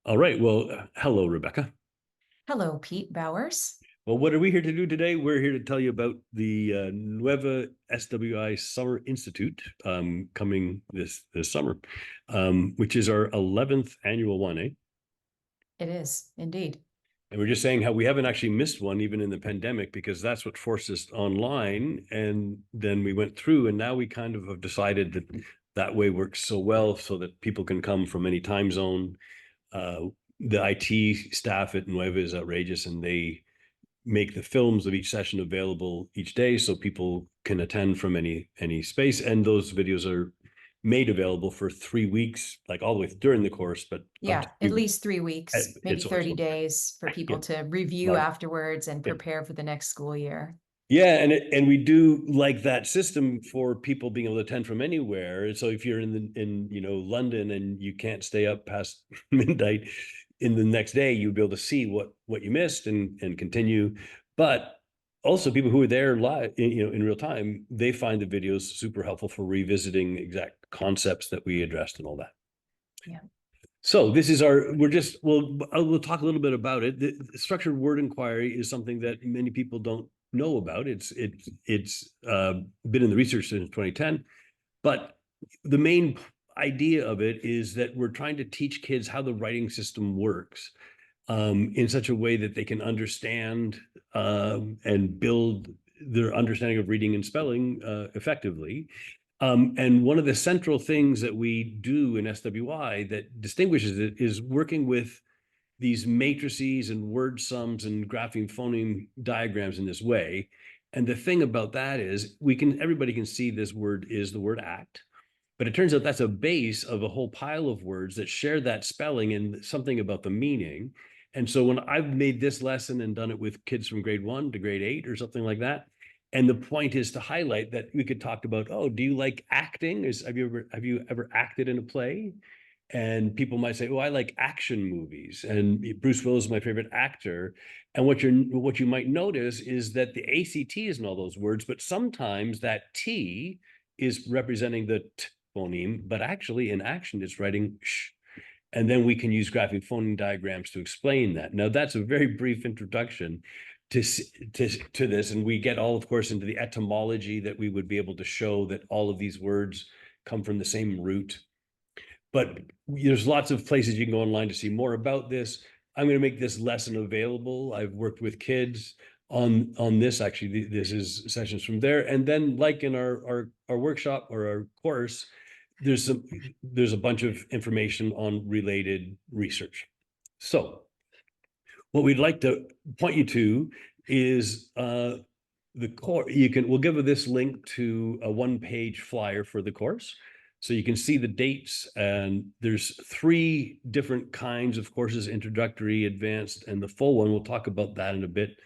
All right. Well, hello, Rebecca. Hello, Pete Bowers. Well, what are we here to do today? We're here to tell you about the Nueva SWI Summer Institute coming this summer, which is our 11th annual one, eh? It is indeed. And we're just saying how we haven't actually missed one even in the pandemic because that's what forced us online. And then we went through, and now we kind of have decided that that way works so well so that people can come from any time zone. The IT staff at Nueva is outrageous, and they make the films of each session available each day so people can attend from any space. And those videos are made available for 3 weeks, like all the way during the course, but up to Yeah, at least 3 weeks, maybe it's 30 also days for yeah, people to review large. afterwards and Yeah. prepare for the next school year. Yeah, and we do like that system for people being able to attend from anywhere. So if you're in London and you can't stay up past midnight, in the next day you'll be able to see what you missed and continue. But also people who are there live, in real time, they find the videos super helpful for revisiting exact concepts that we addressed and all that. Yeah. So this is we'll talk a little bit about it. The structured word inquiry is something that many people don't know about. It's been in the research since 2010, but the main idea of it is that we're trying to teach kids how the writing system works in such a way that they can understand and build their understanding of reading and spelling effectively. And one of the central things that we do in SWI that distinguishes it is working with these matrices and word sums and grapheme phoneme diagrams in this way. And the thing about that is everybody can see this word is the word act, but it turns out that's a base of a whole pile of words that share that spelling and something about the meaning. And so when I've made this lesson and done it with kids from grade 1 to grade 8 or something like that, and the point is to highlight that we could talk about, oh, do you like acting? Have you ever acted in a play? And people might say, oh, I like action movies, and Bruce Willis is my favorite actor. And what you might notice is that the ACT is in all those words, but sometimes that T is representing the T phoneme, but actually in action it's writing sh. And then we can use graphic phoneme diagrams to explain that. Now that's a very brief introduction to this, and we get all, of course, into the etymology that we would be able to show that all of these words come from the same root. But there's lots of places you can go online to see more about this. I'm going to make this lesson available. I've worked with kids on this. Actually, this is sessions from there. And then, like in our workshop or our course, there's a bunch of information on related research. So what we'd like to point you to is the course. We'll give this link to a one-page flyer for the course. So you can see the dates, and there's 3 different kinds of courses: introductory, advanced, and the full one. We'll talk about that in a bit.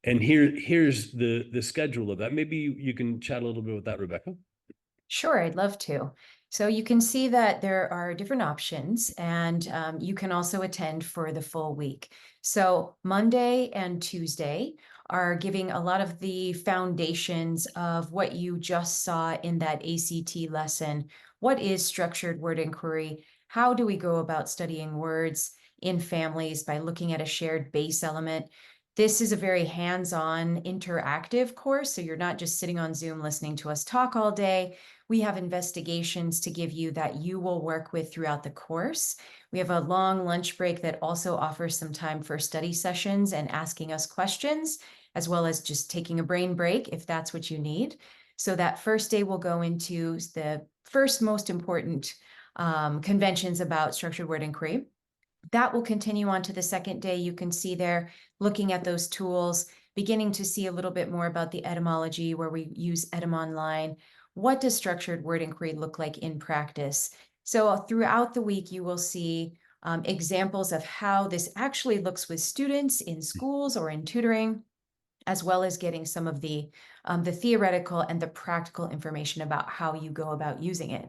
And here's the schedule of that. Maybe you can chat a little bit with that, Rebecca. Sure, I'd love to. So you can see that there are different options, and you can also attend for the full week. So Monday and Tuesday are giving a lot of the foundations of what you just saw in that ACT lesson. What is structured word inquiry? How do we go about studying words in families by looking at a shared base element? This is a very hands-on interactive course, so you're not just sitting on Zoom listening to us talk all day. We have investigations to give you that you will work with throughout the course. We have a long lunch break that also offers some time for study sessions and asking us questions, as well as just taking a brain break if that's what you need. So that first day will go into the first most important conventions about structured word inquiry. That will continue on to the second day. You can see there, looking at those tools, beginning to see a little bit more about the etymology, where we use Etymonline. What does structured word inquiry look like in practice? So throughout the week, you will see examples of how this actually looks with students in schools or in tutoring, as well as getting some of the theoretical and the practical information about how you go about using it.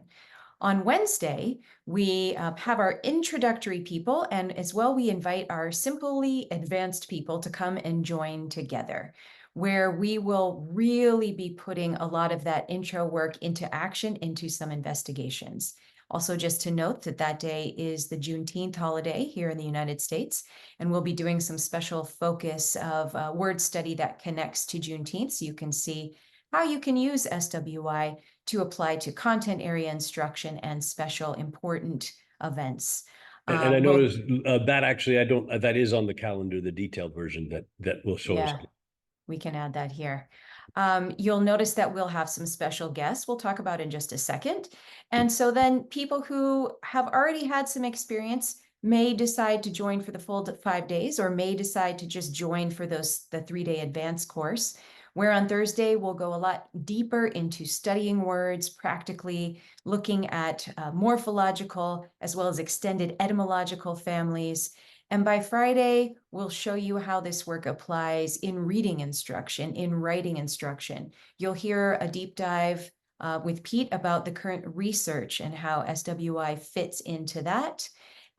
On Wednesday, we have our introductory people, and as well, we invite our simply advanced people to come and join together, where we will really be putting a lot of that intro work into action, into some investigations. Also, just to note that that day is the Juneteenth holiday here in the United States, and we'll be doing some special focus of word study that connects to Juneteenth, so you can see how you can use SWI to apply to content area instruction and special important events. And I Well, noticed that actually, that is on the calendar, the detailed version that will show us. yeah, we can add that here. You'll notice that we'll have some special guests we'll talk about in just a second. And so then people who have already had some experience may decide to join for the full 5 days, or may decide to just join for the 3-day advanced course, where on Thursday we'll go a lot deeper into studying words, practically looking at morphological as well as extended etymological families. And by Friday, we'll show you how this work applies in reading instruction, in writing instruction. You'll hear a deep dive with Pete about the current research and how SWI fits into that.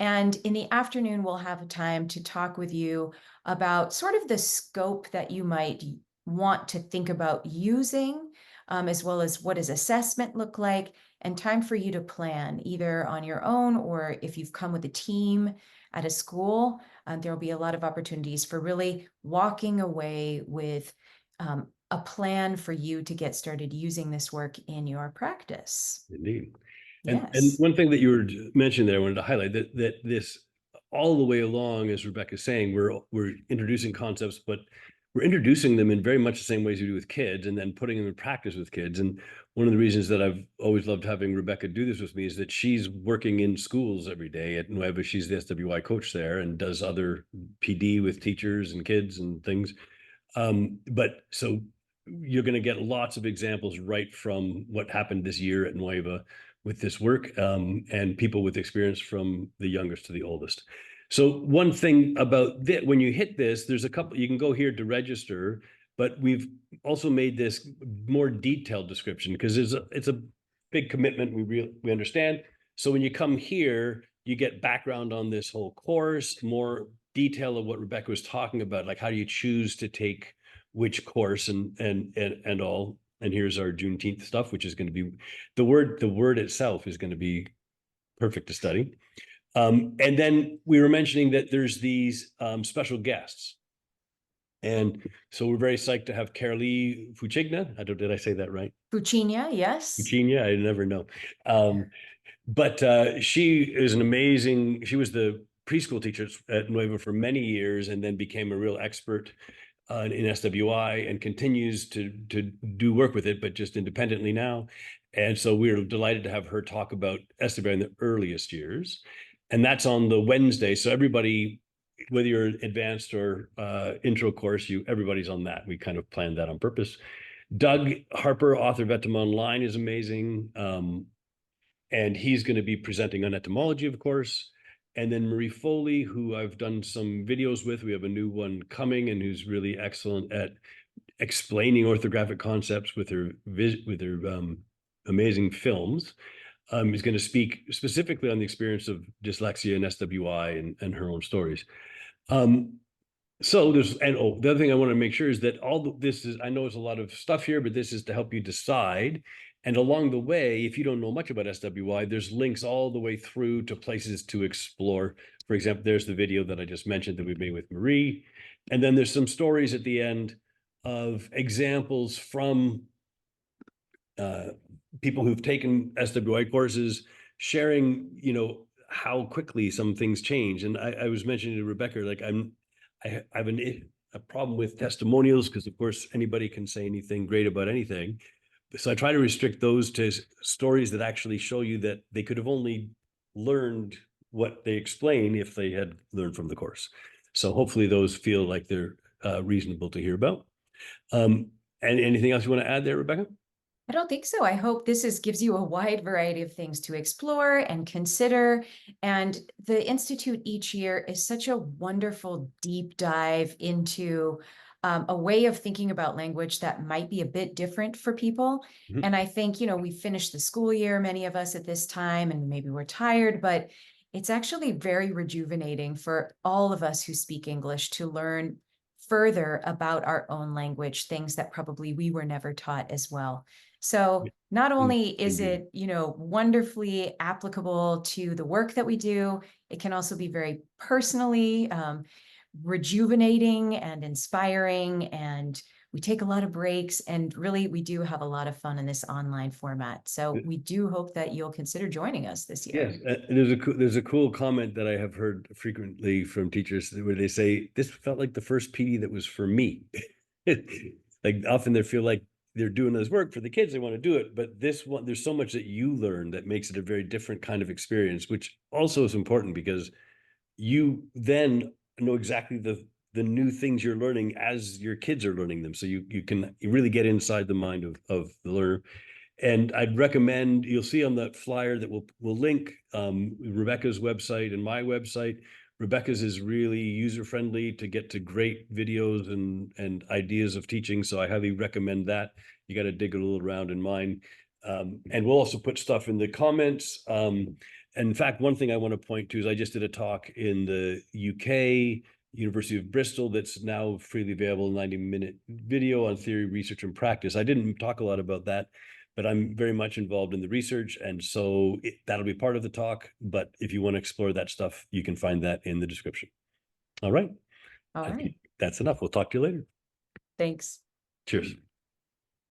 And in the afternoon, we'll have time to talk with you about sort of the scope that you might want to think about using, as well as what does assessment look like, and time for you to plan either on your own, or if you've come with a team at a school, there'll be a lot of opportunities for really walking away with a plan for you to get started using this work in your practice. Indeed. And Yes. one thing that you were mentioning that I wanted to highlight, that this all the way along, as Rebecca's saying, we're introducing concepts, but we're introducing them in very much the same ways we do with kids, and then putting them in practice with kids. And one of the reasons that I've always loved having Rebecca do this with me is that she's working in schools every day at Nueva. She's the SWI coach there and does other PD with teachers and kids and things. But so you're going to get lots of examples right from what happened this year at Nueva with this work, and people with experience from the youngest to the oldest. So one thing about that, when you hit this, there's a couple, you can go here to register, but we've also made this more detailed description because it's a big commitment. We understand. So when you come here, you get background on this whole course, more detail of what Rebecca was talking about, like how do you choose to take which course and all. And here's our Juneteenth stuff, which is going to be the word itself is going to be perfect to study. And then we were mentioning that there's these special guests. And so we're very psyched to have Carolee Fucigna. Did I say that right? Fucigna, yes. Fucigna, I never know. But she is she was the preschool teacher at Nueva for many years and then became a real expert in SWI and continues to do work with it, but just independently now. And so we're delighted to have her talk about SWI in the earliest years. And that's on the Wednesday. So everybody, whether you're advanced or intro course, everybody's on that. We kind of planned that on purpose. Doug Harper, author of Etym Online, is amazing. And he's going to be presenting on etymology, of course. And then Marie Foley, who I've done some videos with. We have a new one coming, and who's really excellent at explaining orthographic concepts with her amazing films. Is going to speak specifically on the experience of dyslexia and SWI and her own stories. So the other thing I want to make sure is that this is, I know it's a lot of stuff here, but this is to help you decide. And along the way, if you don't know much about SWI, there's links all the way through to places to explore. For example, there's the video that I just mentioned that we made with Marie. And then there's some stories at the end of examples from people who've taken SWI courses, sharing, how quickly some things change. And I was mentioning to Rebecca, like I have a problem with testimonials because, of course, anybody can say anything great about anything. So I try to restrict those to stories that actually show you that they could have only learned what they explain if they had learned from the course. So hopefully those feel like they're reasonable to hear about. And anything else you want to add there, Rebecca? I don't think so. I hope this gives you a wide variety of things to explore and consider. And the Institute each year is such a wonderful deep dive into a way of thinking about language that might be a bit different for people. Mhm. And I think, we finished the school year, many of us at this time, and maybe we're tired, but it's actually very rejuvenating for all of us who speak English to learn further about our own language, things that probably we were never taught as well. So not only is Indeed. it, you know, wonderfully applicable to the work that we do, it can also be very personally rejuvenating and inspiring. And we take a lot of breaks, and really we do have a lot of fun in this online format. So we do hope that you'll consider joining us this year. Yes, there's a cool comment that I have heard frequently from teachers where they say, this felt like the first PD that was for me. Like often they feel like they're doing this work for the kids, they want to do it, but this one, there's so much that you learn that makes it a very different kind of experience, which also is important because you then know exactly the new things you're learning as your kids are learning them. So you can really get inside the mind of the learner. And I'd recommend, you'll see on that flyer that we'll link Rebecca's website and my website. Rebecca's is really user-friendly to get to great videos and ideas of teaching. So I highly recommend that. You got to dig a little around in mine. And we'll also put stuff in the comments. In fact, one thing I want to point to is I just did a talk in the UK, University of Bristol, that's now freely available, 90-minute video on theory, research, and practice. I didn't talk a lot about that, but I'm very much involved in the research. And so that'll be part of the talk. But if you want to explore that stuff, you can find that in the description. All right. All I right. think that's enough. We'll talk to you later. Thanks. Cheers.